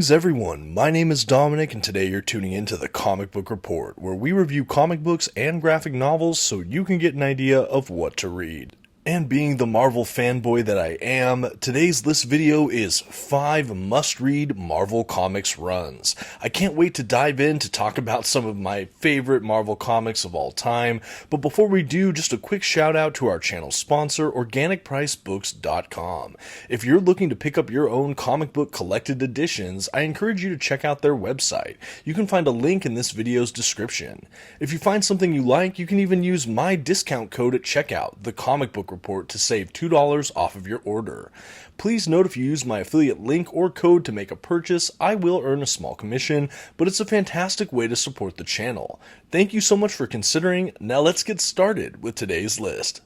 Greetings everyone, my name is Dominic and today you're tuning into the Comic Book Report, where we review comic books and graphic novels so you can get an idea of what to read. And being the Marvel fanboy that I am, today's list video is 5 must-read Marvel Comics runs. I can't wait to dive in to talk about some of my favorite Marvel comics of all time, but before we do, just a quick shout out to our channel sponsor, OrganicPriceBooks.com. If you're looking to pick up your own comic book collected editions, I encourage you to check out their website. You can find a link in this video's description. If you find something you like, you can even use my discount code at checkout, TheComicBookReport, to save $2 off of your order. Please note if you use my affiliate link or code to make a purchase, I will earn a small commission, but it's a fantastic way to support the channel. Thank you so much for considering. Now let's get started with today's list.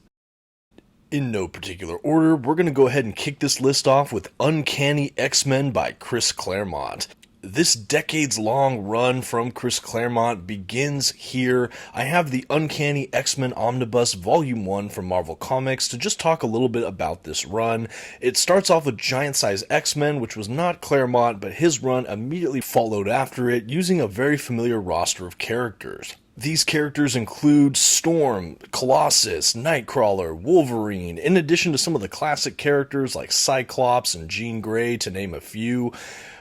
In no particular order, we're going to go ahead and kick this list off with Uncanny X-Men by Chris Claremont. This decades-long run from Chris Claremont begins here. I have the Uncanny X-Men Omnibus Volume 1 from Marvel Comics to just talk a little bit about this run. It starts off with Giant-Size X-Men, which was not Claremont, but his run immediately followed after it, using a very familiar roster of characters. These characters include Storm, Colossus, Nightcrawler, Wolverine, in addition to some of the classic characters like Cyclops and Jean Grey, to name a few.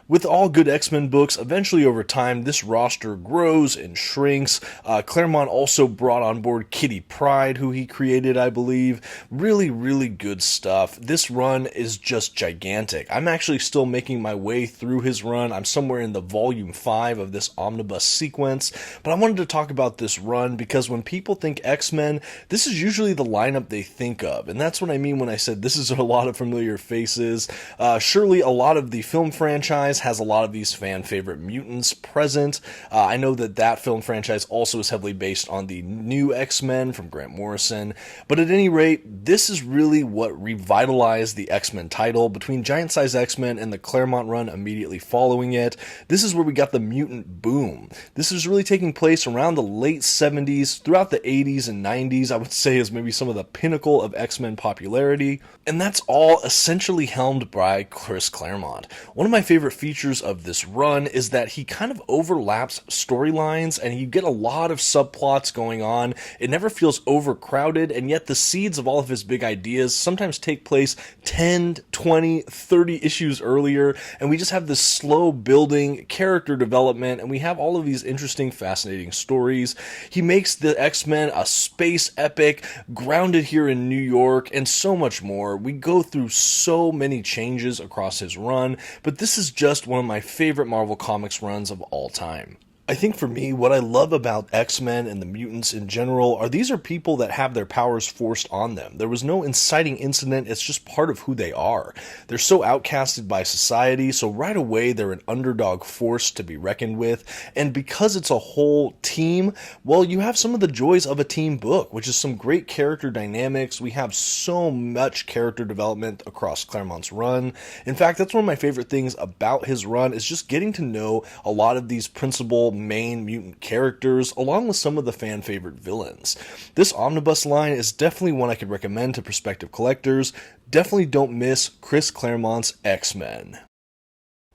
With all good X-Men books, eventually over time, this roster grows and shrinks. Claremont also brought on board Kitty Pryde, who he created, I believe. Really, really good stuff. This run is just gigantic. I'm actually still making my way through his run. I'm somewhere in the Volume 5 of this omnibus sequence. But I wanted to talk about this run because when people think X-Men, this is usually the lineup they think of. And that's what I mean when I said this is a lot of familiar faces. Surely a lot of the film franchise has a lot of these fan favorite mutants present. I know that film franchise also is heavily based on the new X-Men from Grant Morrison, but at any rate, this is really what revitalized the X-Men title. Between Giant Size X-Men and the Claremont run immediately following it, this is where we got the mutant boom. This is really taking place around the late 70s, throughout the 80s and 90s, I would say is maybe some of the pinnacle of X-Men popularity, and that's all essentially helmed by Chris Claremont. One of my favorite features of this run is that he kind of overlaps storylines and you get a lot of subplots going on. It never feels overcrowded, and yet the seeds of all of his big ideas sometimes take place 10, 20, 30 issues earlier, and we just have this slow building character development, and we have all of these interesting, fascinating stories. He makes the X-Men a space epic, grounded here in New York, and so much more. We go through so many changes across his run, but this is just one of my favorite Marvel Comics runs of all time. I think for me, what I love about X-Men and the mutants in general are these are people that have their powers forced on them. There was no inciting incident, it's just part of who they are. They're so outcasted by society, so right away they're an underdog force to be reckoned with, and because it's a whole team, well, you have some of the joys of a team book, which is some great character dynamics. We have so much character development across Claremont's run. In fact, that's one of my favorite things about his run, is just getting to know a lot of these principal main mutant characters, along with some of the fan favorite villains. This omnibus line is definitely one I could recommend to prospective collectors. Definitely don't miss Chris Claremont's X-Men.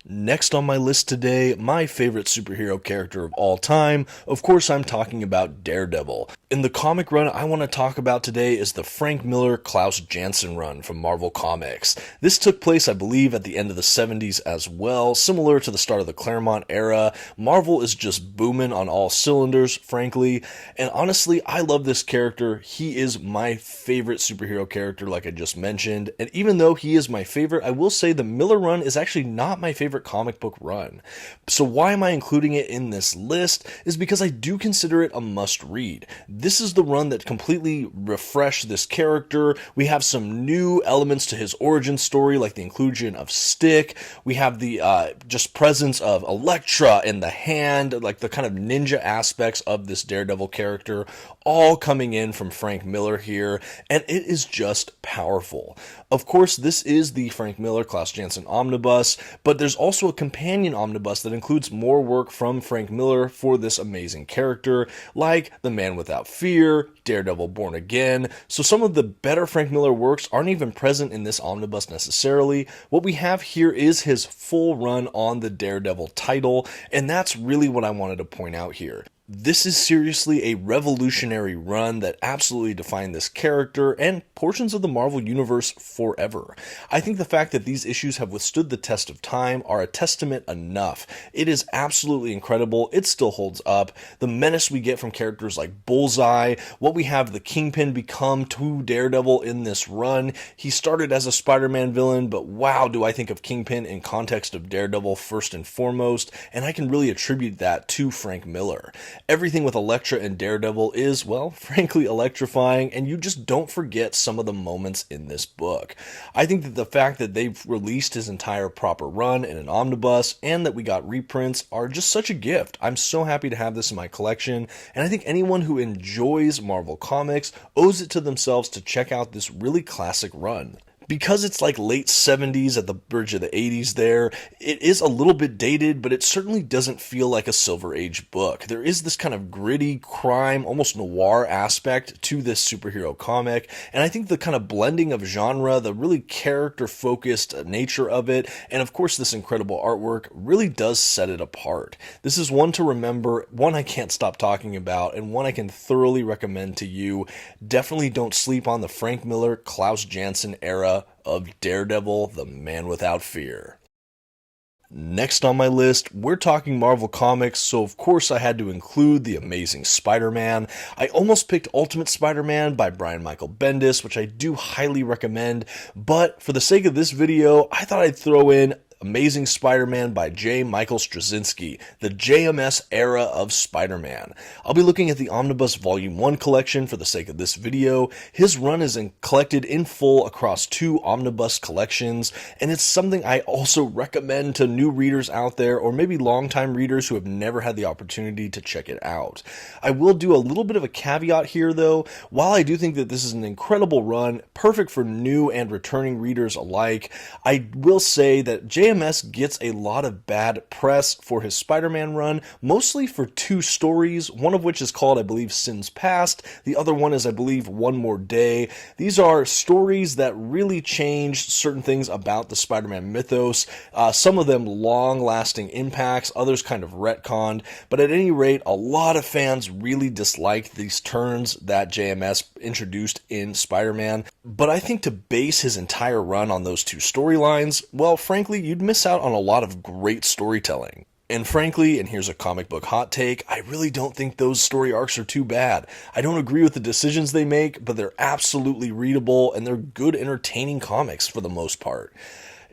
Next on my list today, my favorite superhero character of all time, of course I'm talking about Daredevil. In the comic run I want to talk about today is the Frank Miller Klaus Janson run from Marvel Comics. This took place, I believe, at the end of the 70s as well, similar to the start of the Claremont era. Marvel is just booming on all cylinders, frankly, and honestly, I love this character. He is my favorite superhero character, like I just mentioned, and even though he is my favorite, I will say the Miller run is actually not my favorite comic book run. So why am I including it in this list is because I do consider it a must read. This is the run that completely refreshed this character. We have some new elements to his origin story, like the inclusion of Stick. We have the just presence of Elektra and the Hand, like the kind of ninja aspects of this Daredevil character, all coming in from Frank Miller here, and it is just powerful. Of course, this is the Frank Miller Klaus Janson Omnibus, but there's also a companion omnibus that includes more work from Frank Miller for this amazing character, like The Man Without Fear, Daredevil Born Again. So some of the better Frank Miller works aren't even present in this omnibus necessarily. What we have here is his full run on the Daredevil title, and that's really what I wanted to point out here. This is seriously a revolutionary run that absolutely defined this character and portions of the Marvel Universe forever. I think the fact that these issues have withstood the test of time are a testament enough. It is absolutely incredible. It still holds up. The menace we get from characters like Bullseye, what we have the Kingpin become to Daredevil in this run. He started as a Spider-Man villain, but wow, do I think of Kingpin in context of Daredevil first and foremost, and I can really attribute that to Frank Miller. Everything with Elektra and Daredevil is, well, frankly electrifying, and you just don't forget some of the moments in this book. I think that the fact that they've released his entire proper run in an omnibus, and that we got reprints, are just such a gift. I'm so happy to have this in my collection, and I think anyone who enjoys Marvel Comics owes it to themselves to check out this really classic run. Because it's like late 70s at the bridge of the 80s there, it is a little bit dated, but it certainly doesn't feel like a Silver Age book. There is this kind of gritty crime, almost noir aspect to this superhero comic, and I think the kind of blending of genre, the really character-focused nature of it, and of course this incredible artwork really does set it apart. This is one to remember, one I can't stop talking about, and one I can thoroughly recommend to you. Definitely don't sleep on the Frank Miller, Klaus Janson era of Daredevil, The Man Without Fear. Next on my list, we're talking Marvel Comics, so of course I had to include The Amazing Spider-Man. I almost picked Ultimate Spider-Man by Brian Michael Bendis, which I do highly recommend, but for the sake of this video, I thought I'd throw in Amazing Spider-Man by J. Michael Straczynski, the JMS era of Spider-Man. I'll be looking at the Omnibus Volume 1 collection for the sake of this video. His run is collected in full across 2 Omnibus collections, and it's something I also recommend to new readers out there, or maybe longtime readers who have never had the opportunity to check it out. I will do a little bit of a caveat here though. While I do think that this is an incredible run, perfect for new and returning readers alike, I will say that JMS gets a lot of bad press for his Spider-Man run, mostly for 2 stories, one of which is called, I believe, Sins Past. The other one is, I believe, One More Day. These are stories that really changed certain things about the Spider-Man mythos, some of them long-lasting impacts, others kind of retconned, but at any rate, a lot of fans really disliked these turns that JMS introduced in Spider-Man, but I think to base his entire run on those 2 storylines, well, frankly, you'd miss out on a lot of great storytelling. And frankly, and here's a comic book hot take, I really don't think those story arcs are too bad. I don't agree with the decisions they make, but they're absolutely readable, and they're good, entertaining comics for the most part.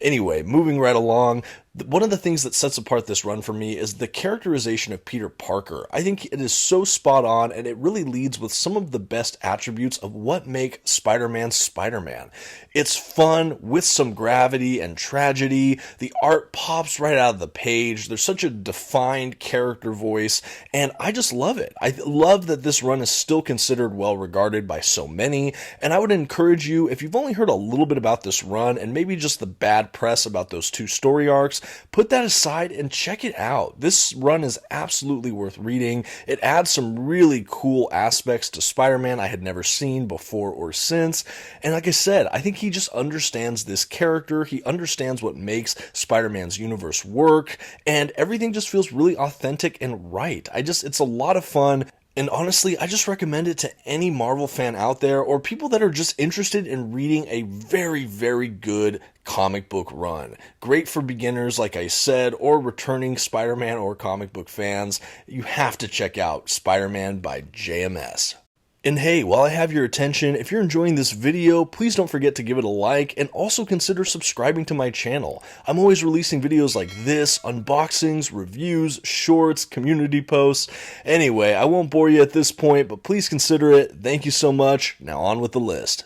Anyway, moving right along, one of the things that sets apart this run for me is the characterization of Peter Parker. I think it is so spot on, and it really leads with some of the best attributes of what make Spider-Man Spider-Man. It's fun with some gravity and tragedy. The art pops right out of the page. There's such a defined character voice, and I just love it. I love that this run is still considered well regarded by so many, and I would encourage you, if you've only heard a little bit about this run and maybe just the bad press about those 2 story arcs, put that aside and check it out. This run is absolutely worth reading. It adds some really cool aspects to Spider-Man I had never seen before or since. And like I said, I think he just understands this character. He understands what makes Spider-Man's universe work, and everything just feels really authentic and right. It's a lot of fun. And honestly, I just recommend it to any Marvel fan out there, or people that are just interested in reading a very, very good comic book run. Great for beginners, like I said, or returning Spider-Man or comic book fans. You have to check out Spider-Man by JMS. And hey, while I have your attention, if you're enjoying this video, please don't forget to give it a like, and also consider subscribing to my channel. I'm always releasing videos like this, unboxings, reviews, shorts, community posts. Anyway, I won't bore you at this point, but please consider it. Thank you so much. Now on with the list.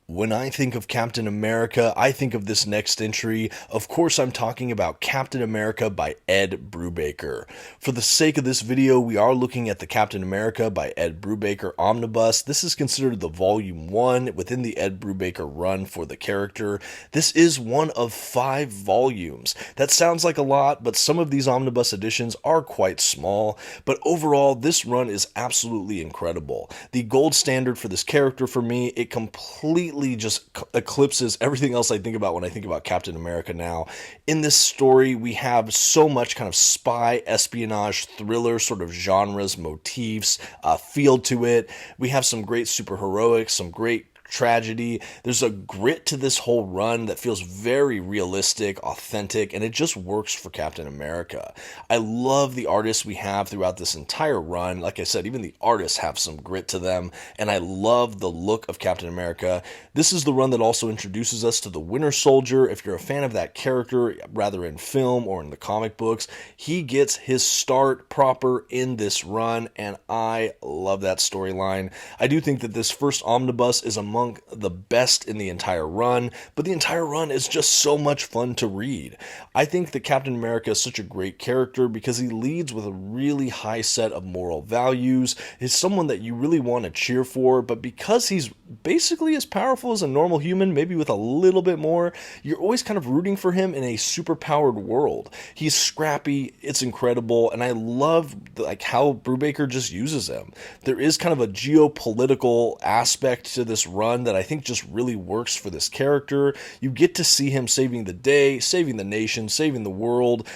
When I think of Captain America, I think of this next entry. Of course, I'm talking about Captain America by Ed Brubaker. For the sake of this video, we are looking at the Captain America by Ed Brubaker omnibus. This is considered the volume 1 within the Ed Brubaker run for the character. This is one of 5 volumes. That sounds like a lot, but some of these omnibus editions are quite small. But overall, this run is absolutely incredible. The gold standard for this character for me, it completely just eclipses everything else I think about when I think about Captain America now. In this story, we have so much kind of spy, espionage, thriller sort of genres, motifs, feel to it. We have some great superheroics, some great tragedy. There's a grit to this whole run that feels very realistic, authentic, and it just works for Captain America. I love the artists we have throughout this entire run. Like I said, even the artists have some grit to them, and I love the look of Captain America. This is the run that also introduces us to the Winter Soldier. If you're a fan of that character, rather in film or in the comic books, he gets his start proper in this run, and I love that storyline. I do think that this first omnibus is among the best in the entire run, but the entire run is just so much fun to read. I think that Captain America is such a great character because he leads with a really high set of moral values. He's someone that you really want to cheer for, but because he's basically as powerful as a normal human, maybe with a little bit more, you're always kind of rooting for him in a superpowered world. He's scrappy, it's incredible, and I love how Brubaker just uses him. There is kind of a geopolitical aspect to this run that I think just really works for this character. You get to see him saving the day, saving the nation, saving the world,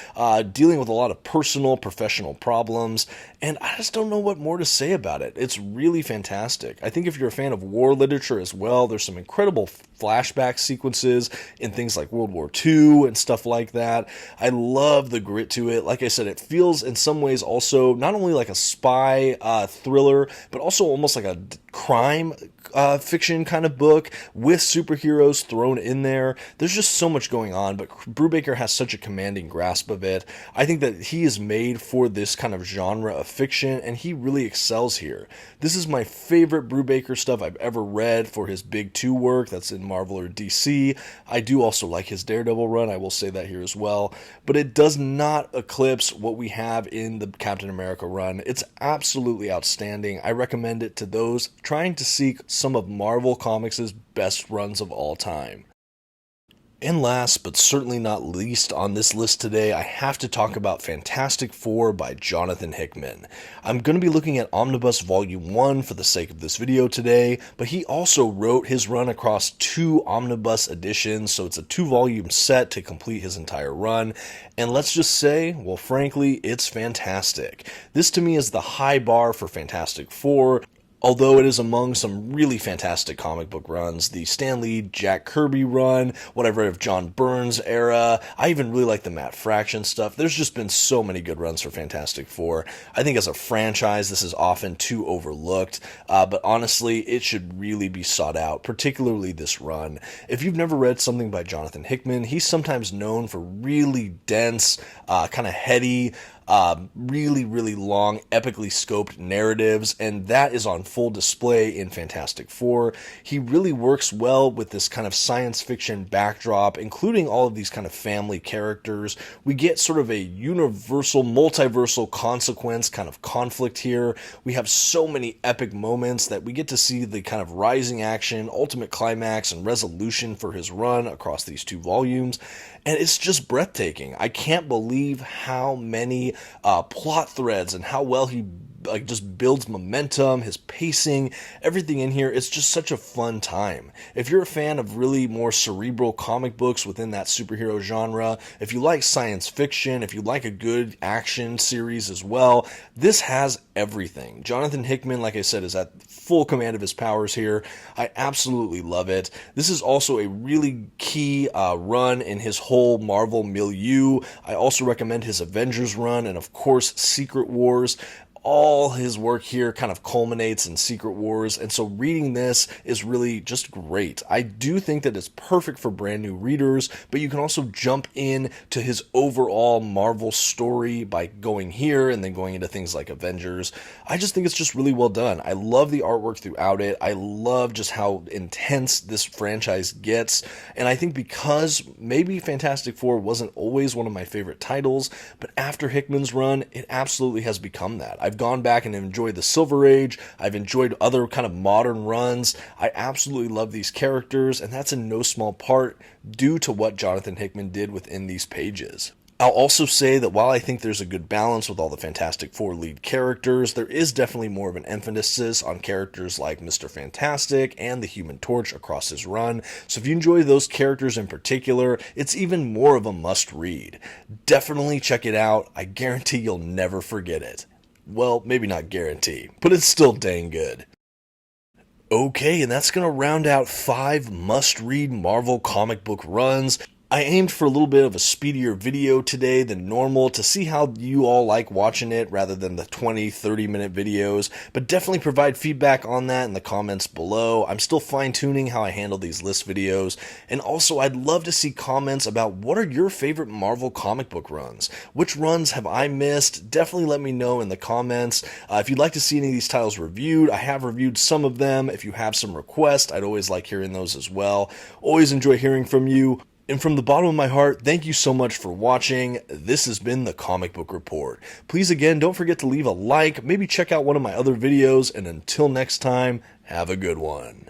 dealing with a lot of personal, professional problems, and I just don't know what more to say about it. It's really fantastic. I think if you're a fan of war literature as well, there's some incredible flashback sequences in things like World War II and stuff like that. I love the grit to it. Like I said, it feels in some ways also not only like a spy thriller, but also almost like a crime fiction kind of book with superheroes thrown in there. There's just so much going on, but Brubaker has such a commanding grasp of it. I think that he is made for this kind of genre of fiction, and he really excels here. This is my favorite Brubaker stuff I've ever read for his Big 2 work that's in Marvel or DC. I do also like his Daredevil run, I will say that here as well, but it does not eclipse what we have in the Captain America run. It's absolutely outstanding. I recommend it to those trying to seek some of Marvel Comics' best runs of all time. And last, but certainly not least on this list today, I have to talk about Fantastic Four by Jonathan Hickman. I'm going to be looking at Omnibus Volume 1 for the sake of this video today, but he also wrote his run across 2 Omnibus editions, so it's a 2-volume set to complete his entire run, and let's just say, well, frankly, it's fantastic. This to me is the high bar for Fantastic Four. Although it is among some really fantastic comic book runs, the Stan Lee, Jack Kirby run, what I've read of John Byrne's era, I even really like the Matt Fraction stuff. There's just been so many good runs for Fantastic Four. I think as a franchise, this is often too overlooked, but honestly, it should really be sought out, particularly this run. If you've never read something by Jonathan Hickman, he's sometimes known for really dense, kind of heady, really, really long, epically scoped narratives, and that is on full display in Fantastic Four. He really works well with this kind of science fiction backdrop, including all of these kind of family characters. We get sort of a universal, multiversal consequence kind of conflict here. We have so many epic moments that we get to see the kind of rising action, ultimate climax, and resolution for his run across these 2 volumes. And it's just breathtaking. I can't believe how many plot threads and how well he just builds momentum, his pacing, everything in here. It's just such a fun time. If you're a fan of really more cerebral comic books within that superhero genre, if you like science fiction, if you like a good action series as well, this has everything. Jonathan Hickman, like I said, is at full command of his powers here. I absolutely love it. This is also a really key run in his whole Marvel milieu. I also recommend his Avengers run and, of course, Secret Wars. all his work here kind of culminates in Secret Wars, and so reading this is really just great. I do think that it's perfect for brand new readers, but you can also jump in to his overall Marvel story by going here and then going into things like Avengers. I just think it's just really well done. I love the artwork throughout it. I love just how intense this franchise gets, and I think because maybe Fantastic Four wasn't always one of my favorite titles, but after Hickman's run, it absolutely has become that. I've gone back and enjoyed the Silver Age. I've enjoyed other kind of modern runs. I absolutely love these characters, and that's in no small part due to what Jonathan Hickman did within these pages. I'll also say that while I think there's a good balance with all the Fantastic Four lead characters, there is definitely more of an emphasis on characters like Mr. Fantastic and the Human Torch across his run, so if you enjoy those characters in particular, it's even more of a must-read. Definitely check it out. I guarantee you'll never forget it. Well, maybe not guarantee, but it's still dang good. Okay, and that's going to round out 5 must-read Marvel comic book runs. I aimed for a little bit of a speedier video today than normal to see how you all like watching it rather than the 20-30 minute videos, but definitely provide feedback on that in the comments below. I'm still fine-tuning how I handle these list videos, and also I'd love to see comments about what are your favorite Marvel comic book runs. Which runs have I missed? Definitely let me know in the comments. If you'd like to see any of these titles reviewed, I have reviewed some of them. If you have some requests, I'd always like hearing those as well. Always enjoy hearing from you. And from the bottom of my heart, thank you so much for watching. This has been the Comic Book Report. Please again, don't forget to leave a like, maybe check out one of my other videos, and until next time, have a good one.